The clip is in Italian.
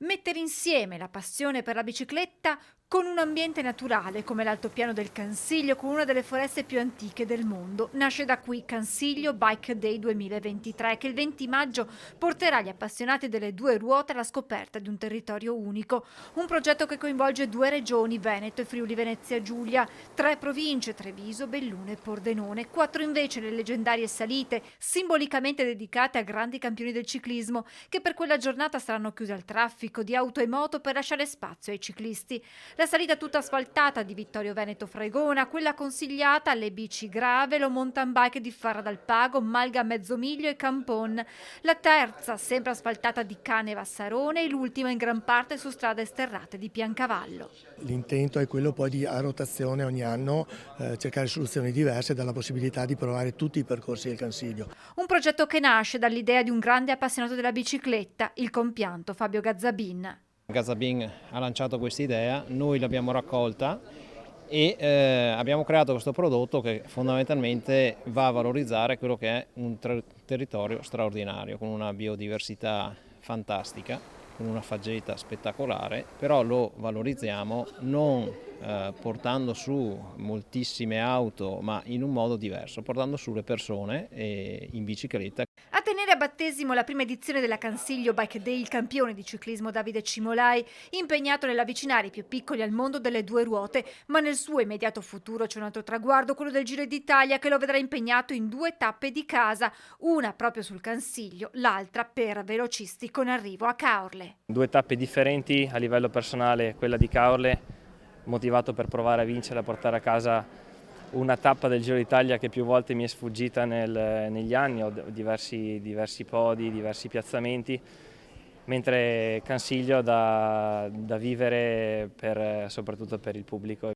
Mettere insieme la passione per la bicicletta con un ambiente naturale come l'altopiano del Cansiglio, con una delle foreste più antiche del mondo. Nasce da qui Cansiglio Bike Day 2023, che il 20 maggio porterà gli appassionati delle due ruote alla scoperta di un territorio unico. Un progetto che coinvolge due regioni, Veneto e Friuli Venezia Giulia, tre province, Treviso, Belluno e Pordenone, quattro invece le leggendarie salite, simbolicamente dedicate a grandi campioni del ciclismo, che per quella giornata saranno chiuse al traffico di auto e moto per lasciare spazio ai ciclisti. La salita tutta asfaltata di Vittorio Veneto Fregona, quella consigliata alle bici Gravel o mountain bike di Farra dal Pago, Malga Mezzomiglio e Campon. La terza, sempre asfaltata di Cane e Vassarone, e l'ultima in gran parte su strade sterrate di Piancavallo. L'intento è quello poi di a rotazione ogni anno cercare soluzioni diverse e dare la possibilità di provare tutti i percorsi del Consiglio. Un progetto che nasce dall'idea di un grande appassionato della bicicletta, il compianto Fabio Gazzabin. Gazabin ha lanciato questa idea, noi l'abbiamo raccolta e abbiamo creato questo prodotto che fondamentalmente va a valorizzare quello che è un territorio straordinario, con una biodiversità fantastica, con una faggeta spettacolare, però lo valorizziamo non portando su moltissime auto, ma in un modo diverso, portando su le persone in bicicletta. A tenere a battesimo la prima edizione della Cansiglio Bike Day il campione di ciclismo Davide Cimolai, impegnato nell'avvicinare i più piccoli al mondo delle due ruote, ma nel suo immediato futuro c'è un altro traguardo, quello del Giro d'Italia, che lo vedrà impegnato in due tappe di casa, una proprio sul Cansiglio, l'altra per velocisti con arrivo a Caorle. Due tappe differenti a livello personale, quella di Caorle, motivato per provare a vincere, a portare a casa una tappa del Giro d'Italia che più volte mi è sfuggita negli anni, ho diversi podi, diversi piazzamenti, mentre Cansiglio da vivere soprattutto per il pubblico.